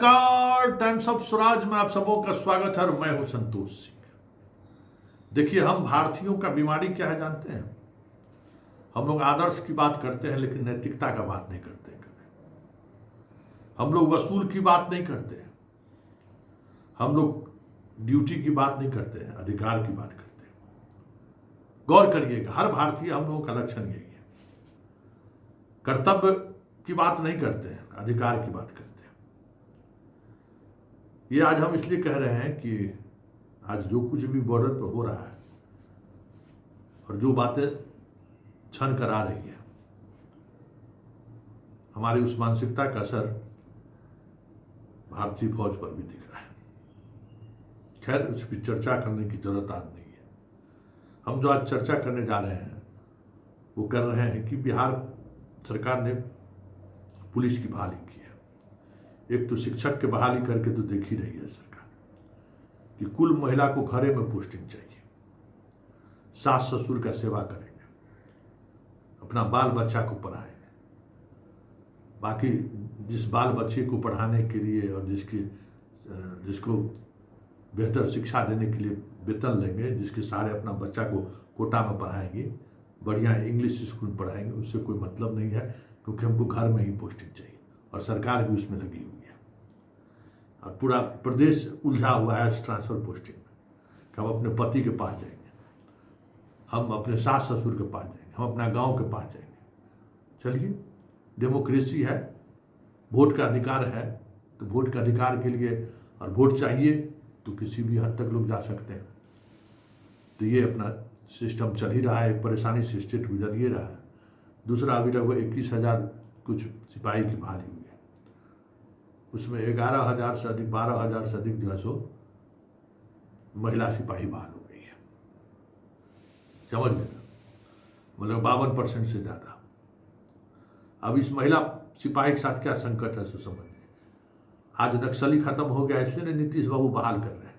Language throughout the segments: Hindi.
नमस्कार, टाइम्स ऑफ स्वराज में आप सबों का स्वागत है और मैं हूं संतोष सिंह। देखिए, हम भारतीयों का बीमारी क्या है जानते हैं? हम लोग आदर्श की बात करते हैं लेकिन नैतिकता का बात नहीं करते हैं कभी। हम लोग वसूल की बात नहीं करते हैं, हम लोग ड्यूटी की बात नहीं करते हैं, अधिकार की बात करते हैं। गौर करिएगा, हर भारतीय हम लोगों का लक्षण यही है। कर्तव्य की बात नहीं करते हैं, अधिकार की बात करते हैं। ये आज हम इसलिए कह रहे हैं कि आज जो कुछ भी बॉर्डर पर हो रहा है और जो बातें छन कर आ रही है, हमारी उस मानसिकता का असर भारतीय फौज पर भी दिख रहा है। खैर, उस पर चर्चा करने की जरूरत आज नहीं है। हम जो आज चर्चा करने जा रहे हैं वो कर रहे हैं कि बिहार सरकार ने पुलिस की बहाली की है। एक तो शिक्षक के बहाली करके तो देख ही रही है सरकार कि कुल महिला को घरे में पोस्टिंग चाहिए, सास ससुर का सेवा करेंगे, अपना बाल बच्चा को पढ़ाएंगे। बाकी जिस बाल बच्चे को पढ़ाने के लिए और जिसको बेहतर शिक्षा देने के लिए वेतन लेंगे, जिसके सारे अपना बच्चा को कोटा में पढ़ाएंगे, बढ़िया इंग्लिश स्कूल में पढ़ाएंगे, उससे कोई मतलब नहीं है, क्योंकि हमको घर में ही पोस्टिंग चाहिए और सरकार भी उसमें लगी हुई है। और पूरा प्रदेश उलझा हुआ है इस ट्रांसफर पोस्टिंग में कि हम अपने पति के पास जाएंगे, हम अपने सास ससुर के पास जाएंगे, हम अपना गांव के पास जाएंगे। चलिए, डेमोक्रेसी है, वोट का अधिकार है, तो वोट के अधिकार के लिए और वोट चाहिए तो किसी भी हद तक लोग जा सकते हैं। तो ये अपना सिस्टम चल ही रहा है, एक परेशानी से स्टेट गुजर ही रहा है। दूसरा, अभी लगभग 21,000 कुछ सिपाही की बहाली हुई है, उसमें 11,000 से अधिक, 12,000 से अधिक जो है सो महिला सिपाही बहाल हो गई है। समझ गए? मतलब 52% से ज़्यादा। अब इस महिला सिपाही के साथ क्या संकट है सो समझिए। आज नक्सली खत्म हो गया, इसलिए नीतीश बाबू बहाल कर रहे हैं।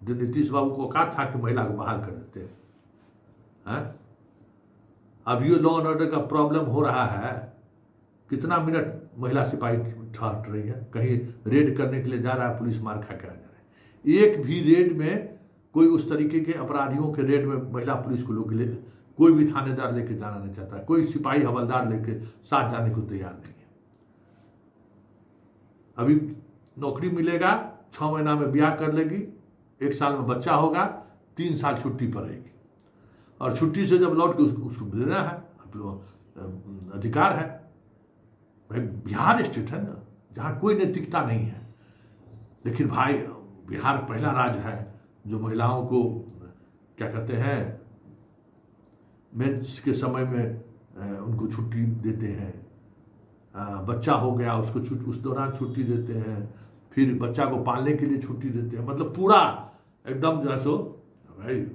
जो नीतीश बाबू को कहा था कि महिला को बहाल कर देते हैं। अब ये लॉ एंड ऑर्डर का प्रॉब्लम हो रहा है। कितना मिनट महिला सिपाही ठहर रही है, कहीं रेड करने के लिए जा रहा है, पुलिस मार खा के आ जा रहा है। एक भी रेड में कोई उस तरीके के अपराधियों के रेड में महिला पुलिस को लोग कोई भी थानेदार लेके जाना नहीं चाहता, कोई सिपाही हवलदार लेके साथ जाने को तैयार नहीं है। अभी नौकरी मिलेगा, 6 महीना में ब्याह कर लेगी, 1 साल में बच्चा होगा, 3 साल छुट्टी पर रहेगी, और छुट्टी से जब लौट के उसको देना है, अधिकार है। भाई, बिहार स्टेट है ना, जहाँ कोई नैतिकता नहीं है। लेकिन भाई, बिहार पहला राज्य है जो महिलाओं को क्या कहते हैं, मेंस के समय में उनको छुट्टी देते हैं। बच्चा हो गया उसको उस दौरान छुट्टी देते हैं, फिर बच्चा को पालने के लिए छुट्टी देते हैं। मतलब पूरा एकदम जो है सो भाई,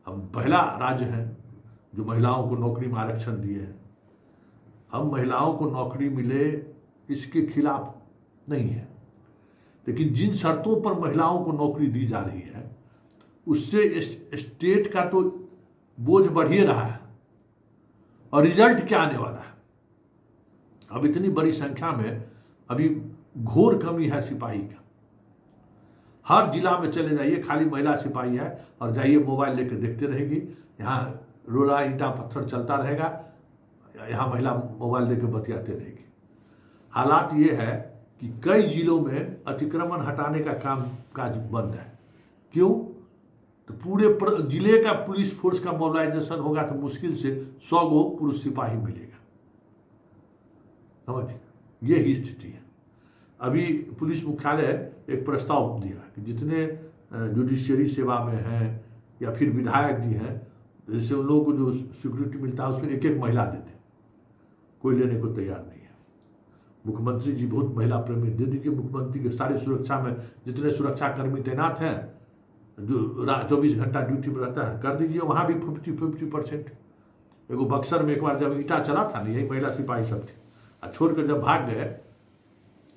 हम पहला राज्य हैं जो महिलाओं को नौकरी में आरक्षण दिए हैं। हम महिलाओं को नौकरी मिले इसके खिलाफ नहीं है, लेकिन जिन शर्तों पर महिलाओं को नौकरी दी जा रही है उससे स्टेट का तो बोझ बढ़ ही रहा है। और रिजल्ट क्या आने वाला है? अब इतनी बड़ी संख्या में अभी घोर कमी है सिपाही का। हर जिला में चले जाइए, खाली महिला सिपाही है, और जाइए मोबाइल लेकर देखते रहेगी। यहाँ रोला ईंटा पत्थर चलता रहेगा, यहाँ महिला मोबाइल लेकर बतियाते रहेगी। हालात ये है कि कई जिलों में अतिक्रमण हटाने का काज बंद है। क्यों? तो पूरे जिले का पुलिस फोर्स का मोबिलाइजेशन होगा तो मुश्किल से 100 गो पुरुष सिपाही मिलेगा। समझ, यही स्थिति है। अभी पुलिस मुख्यालय एक प्रस्ताव दिया कि जितने जुडिशियरी सेवा में हैं या फिर विधायक जी हैं, जैसे उन लोगों को जो सिक्योरिटी मिलता है उसमें एक एक महिला दे दें। कोई लेने को तैयार नहीं है। मुख्यमंत्री जी बहुत महिला प्रेमी, दे दीजिए। मुख्यमंत्री के सारे सुरक्षा में जितने सुरक्षा कर्मी तैनात हैं, जो 24 घंटा ड्यूटी पर रहता है, कर दीजिए। वहाँ भी 50% एगो बक्सर में एक बार जब ईंटा चला था ना, यही महिला सिपाही सब थी, और छोड़कर जब भाग गए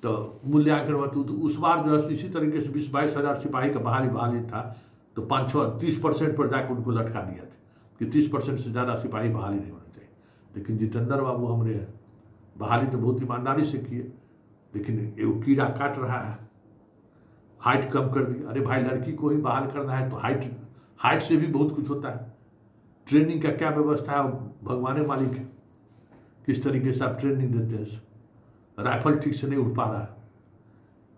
तो मूल्यांकन हुआ। तो उस बार जो है इसी तरीके से 20-22 हज़ार सिपाही का बहाली था, तो 5-6-30% पर जाकर उनको लटका दिया था कि 30% से ज़्यादा सिपाही बहाली नहीं होना चाहिए। लेकिन जितेंद्र बाबू हमारे बहाली तो बहुत ईमानदारी से किए, लेकिन ये वो कीड़ा काट रहा है, हाइट कम कर दी। अरे भाई, लड़की को ही बहाल करना है तो हाइट से भी बहुत कुछ होता है। ट्रेनिंग का क्या व्यवस्था है, भगवान मालिक है, किस तरीके से आप ट्रेनिंग देते हैं। राइफल ठीक से नहीं उठ पा रहा है।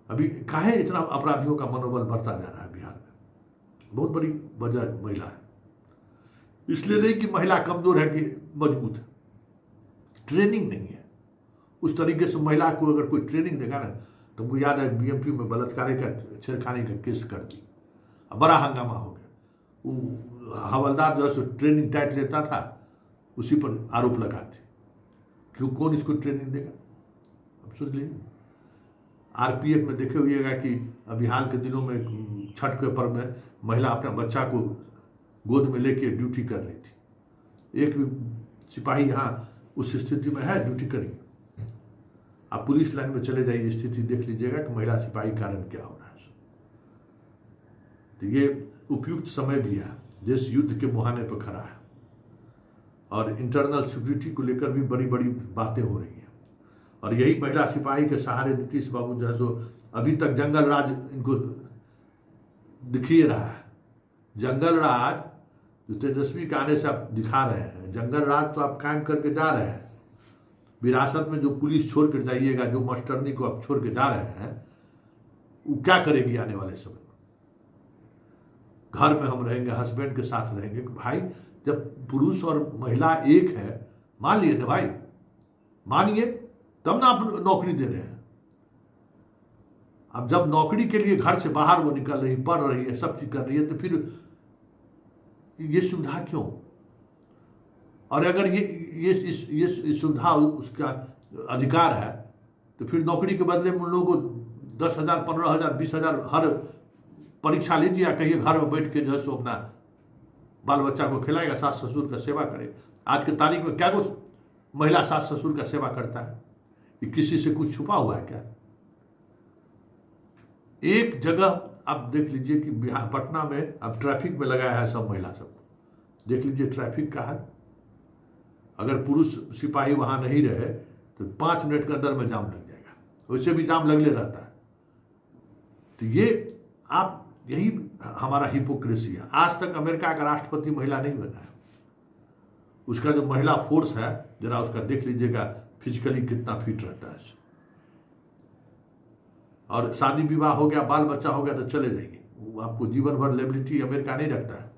अभी काहे इतना अपराधियों का मनोबल बढ़ता जा रहा है बिहार में? बहुत बड़ी वजह महिला है। इसलिए नहीं कि महिला कमजोर है कि मजबूत है, ट्रेनिंग नहीं है उस तरीके से। महिला को अगर कोई ट्रेनिंग देगा ना, तुमको याद है बीएमपी में बलात्कार का छेड़खानी का केस कर दी, बड़ा हंगामा हो गया। वो हवलदार जो है ट्रेनिंग टाइट लेता था, उसी पर आरोप लगाते। क्यों, कौन इसको ट्रेनिंग देगा? अब सोच लीजिए। आरपीएफ में देखे हुएगा कि अभी हाल के दिनों में छठ के पर्व में महिला अपने बच्चा को गोद में लेके ड्यूटी कर रही थी। एक भी सिपाही यहाँ उस स्थिति में है ड्यूटी करेंगे? आप पुलिस लाइन में चले जाइए, स्थिति देख लीजिएगा कि महिला सिपाही कारण क्या हो रहा है। तो ये उपयुक्त समय भी है, देश युद्ध के मुहाने पर खड़ा है और इंटरनल सिक्योरिटी को लेकर भी बड़ी बड़ी बातें हो रही हैं। और यही महिला सिपाही के सहारे नीतीश बाबू जो है सो अभी तक जंगल राज इनको दिखिए रहा है। जंगल राज जो तेजस्वी के आने से आप दिखा रहे हैं, जंगल राज तो आप कायम करके जा रहे हैं। विरासत में जो पुलिस छोड़ कर जाइएगा, जो मास्टरनी को आप छोड़ के जा रहे हैं, वो क्या करेगी आने वाले समय में? घर में हम रहेंगे, हस्बैंड के साथ रहेंगे। भाई, जब पुरुष और महिला एक है, मान लिए ना भाई, मानिए तब ना आप नौकरी दे रहे हैं। अब जब नौकरी के लिए घर से बाहर वो निकल रही, पढ़ रही है, सब चीज कर रही है, तो फिर ये सुविधा क्यों? और अगर ये सुविधा उसका अधिकार है, तो फिर नौकरी के बदले में उन लोगों को 10,000, 15,000, 20,000 हर परीक्षा लीजिए या कहिए घर में बैठ के जो है सो अपना बाल बच्चा को खिलाएगा, सास ससुर का सेवा करे। आज के तारीख में क्या कुछ महिला सास ससुर का सेवा करता है? कि किसी से कुछ छुपा हुआ है क्या? एक जगह आप देख लीजिए कि बिहार पटना में अब ट्रैफिक में लगाया है सब महिला सब। देख लीजिए ट्रैफिक का है, अगर पुरुष सिपाही वहां नहीं रहे तो 5 मिनट के अंदर में जाम लग जाएगा, वैसे भी जाम लगले रहता है। तो ये आप यही हमारा हिपोक्रेसी है। आज तक अमेरिका का राष्ट्रपति महिला नहीं बना है। उसका जो महिला फोर्स है, जरा उसका देख लीजिएगा फिजिकली कितना फिट रहता है। और शादी विवाह हो गया, बाल बच्चा हो गया तो चले जाइए, वो आपको जीवन भर लेबिलिटी अमेरिका नहीं रखता है।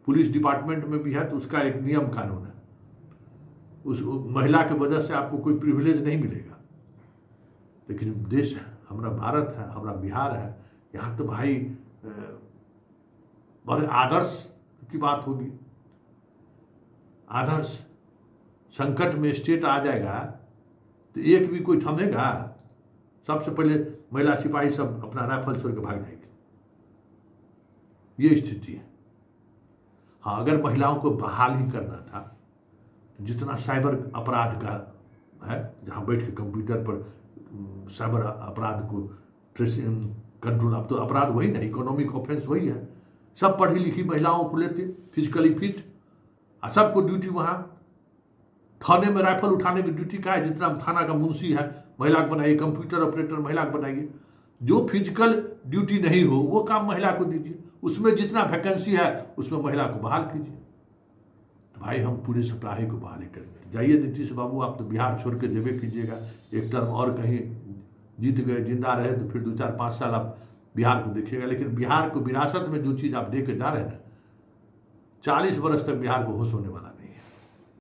पुलिस डिपार्टमेंट में भी है तो उसका एक नियम कानून है, उस महिला की वजह से आपको कोई प्रिविलेज नहीं मिलेगा। लेकिन देश है हमारा, भारत है हमारा, बिहार है, यहाँ तो भाई बड़े आदर्श की बात होगी। आदर्श संकट में स्टेट आ जाएगा तो एक भी कोई थमेगा? सबसे पहले महिला सिपाही सब अपना राइफल छोड़ के भाग जाएंगे। ये स्थिति है। हाँ, अगर महिलाओं को बहाल ही करना था, जितना साइबर अपराध का है, जहाँ बैठ के कंप्यूटर पर साइबर अपराध को ट्रेसिंग कंट्रोल, अब तो अपराध वही ना, इकोनॉमिक ऑफेंस वही है। सब पढ़ी लिखी महिलाओं को लेते, फिजिकली फिट, और सबको ड्यूटी वहाँ थाने में राइफल उठाने की ड्यूटी का है। जितना थाना का मुंशी है महिला को बनाइए, कंप्यूटर ऑपरेटर महिला को बनाइए। जो फिजिकल ड्यूटी नहीं हो वो काम महिला को दीजिए, उसमें जितना वैकेंसी है उसमें महिला को बहाल कीजिए। तो भाई हम पूरे सिपाही को बहाल करेंगे। जाइए नीतीश बाबू, आप तो बिहार छोड़ के देवे कीजिएगा, एक टर्म और कहीं जीत गए, जिंदा रहे तो फिर 2-4-5 साल आप बिहार को देखिएगा। लेकिन बिहार को विरासत में जो चीज़ आप दे के जा रहे हैं ना, 40 वर्ष तक बिहार को होश होने वाला नहीं।